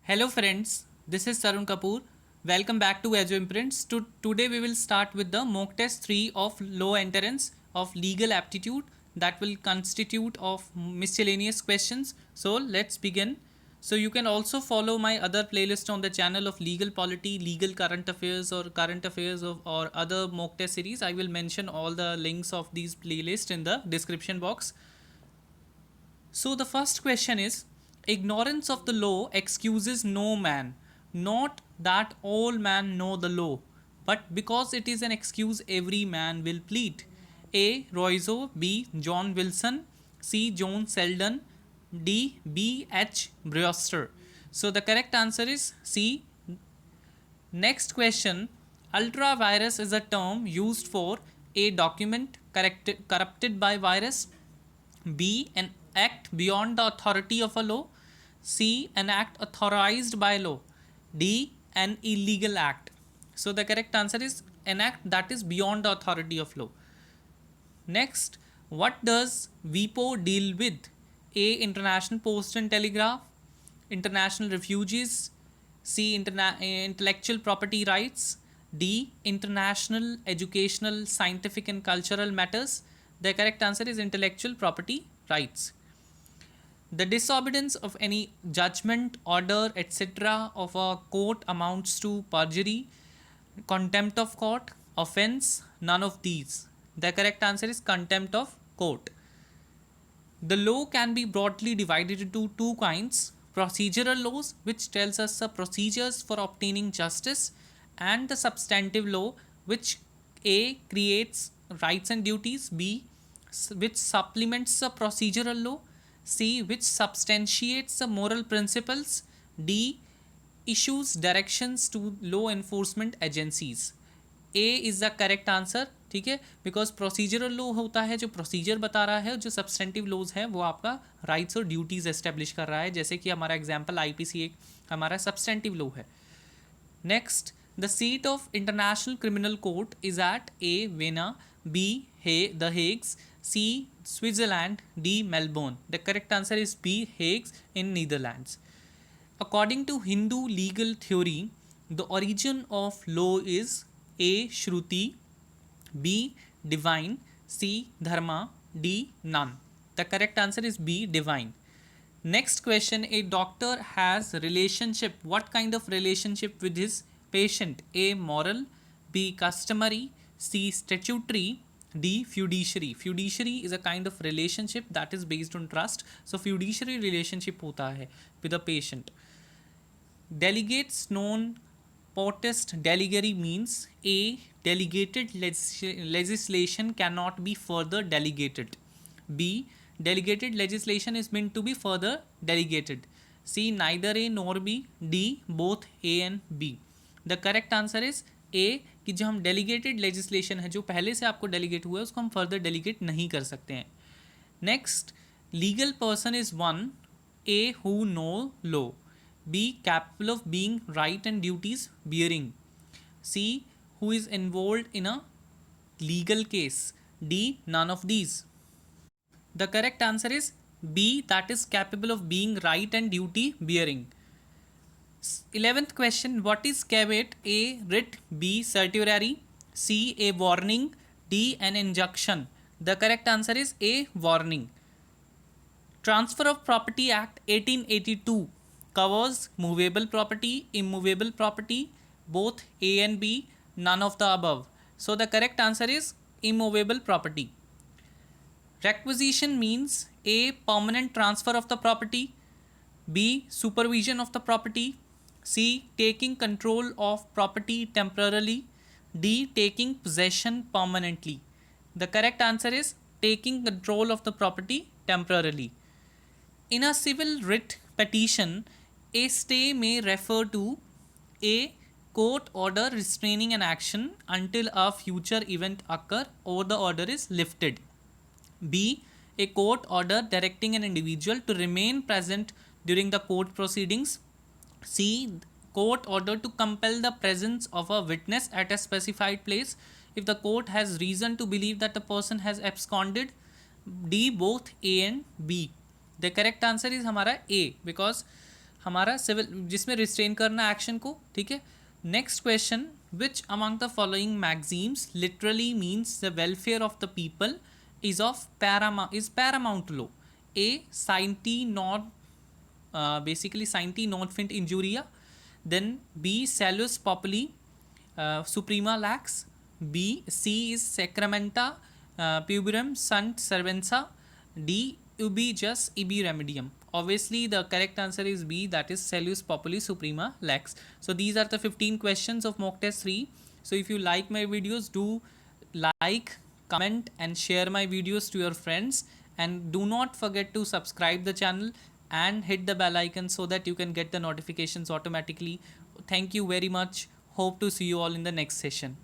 Hello friends, this is Sarun Kapoor. Welcome back to Edu Imprints. Today we will start with the mock test 3 of low entrance of legal aptitude that will constitute of miscellaneous questions. So let's begin. So you can also follow my other playlist on the channel of legal polity, legal current affairs or current affairs or other mock test series. I will mention all the links of these playlists in the description box. So the first question is, ignorance of the law excuses no man, not that all men know the law, but because it is an excuse every man will plead. A. Roizo, B. John Wilson, C. John Selden, D. B. H. Brewster. So the correct answer is C. Next question, ultra virus is a term used for a document corrupted by virus, B. An act beyond the authority of a law, C. An act authorized by law, D. An illegal act. So the correct answer is an act that is beyond the authority of law. Next, what does WIPO deal with? A. International Post and Telegraph, International Refugees, C. Intellectual Property Rights, D. International Educational, Scientific and Cultural Matters. The correct answer is Intellectual Property Rights. The disobedience of any judgment, order, etc. of a court amounts to perjury, contempt of court, offense, none of these. The correct answer is contempt of court. The law can be broadly divided into two kinds: procedural laws, which tells us the procedures for obtaining justice, and the substantive law, which A. creates rights and duties, B. which supplements the procedural law, C. which substantiates the moral principles, D. issues directions to law enforcement agencies. A is the correct answer. ठीक है, because procedural law होता है जो procedure बता रहा है, जो substantive laws है वो आपका राइट्स और ड्यूटीज़ एस्टेब्लिश कर रहा है, जैसे कि हमारा एग्जांपल आईपीसी एक हमारा सब्सटेंटिव लॉ है. Next, the seat of international criminal court is at A Vienna, B the Hagues, C Switzerland, D Melbourne. The correct answer is B Hagues in Netherlands. According to Hindu legal theory, the origin of law is A. Shruti, B. Divine, C. Dharma, D. None. The correct answer is B. Divine. Next question, a doctor has relationship. What kind of relationship with his patient? A. Moral, B. Customary, C. Statutory, D. Fiduciary. Fiduciary is a kind of relationship that is based on trust. So fiduciary relationship होता है with a patient. Delegates non potest delegary means A. Delegated legislation cannot be further delegated. B. Delegated legislation is meant to be further delegated. C. Neither A nor B. D. Both A and B. The correct answer is A. कि जो हम delegated legislation है जो पहले से आपको delegate हुआ है उसको हम फर्दर डेलीगेट नहीं कर सकते हैं. Next, legal person is one. A. Who know law. B. Capable of being right and duties bearing. C. Who is involved in a legal case. D. None of these. The correct answer is B. That is capable of being right and duty bearing. 11th question, what is caveat? A. Writ, B. Certiorari, C. A warning, D. An injunction. The correct answer is A. Warning. Transfer of Property Act 1882 covers movable property, immovable property, both A and B, none of the above. So the correct answer is immovable property. Requisition means A. permanent transfer of the property, B. supervision of the property, C. taking control of property temporarily, D. taking possession permanently. The correct answer is taking control of the property temporarily. In a civil writ petition, a stay may refer to A. court order restraining an action until a future event occur or the order is lifted. B. a court order directing an individual to remain present during the court proceedings. C. court order to compel the presence of a witness at a specified place if the court has reason to believe that the person has absconded. D. both A and B. The correct answer is हमारा A, because हमारा civil जिसमें restrain करना action को, ठीक है। Next question, which among the following maxims literally means the welfare of the people is of paramount law? A. Scienti non basically Scienti non fit injuria. Then B. Salus populi suprema lax. C is Sacramenta puberum sunt servenza. D. Ubi jus ibi remedium. Obviously the correct answer is B, that is Salus populi suprema lax. So these are the 15 questions of mock test 3. So if you like my videos, do like, comment and share my videos to your friends, and do not forget to subscribe the channel and hit the bell icon so that you can get the notifications automatically. Thank you very much. Hope to see you all in the next session.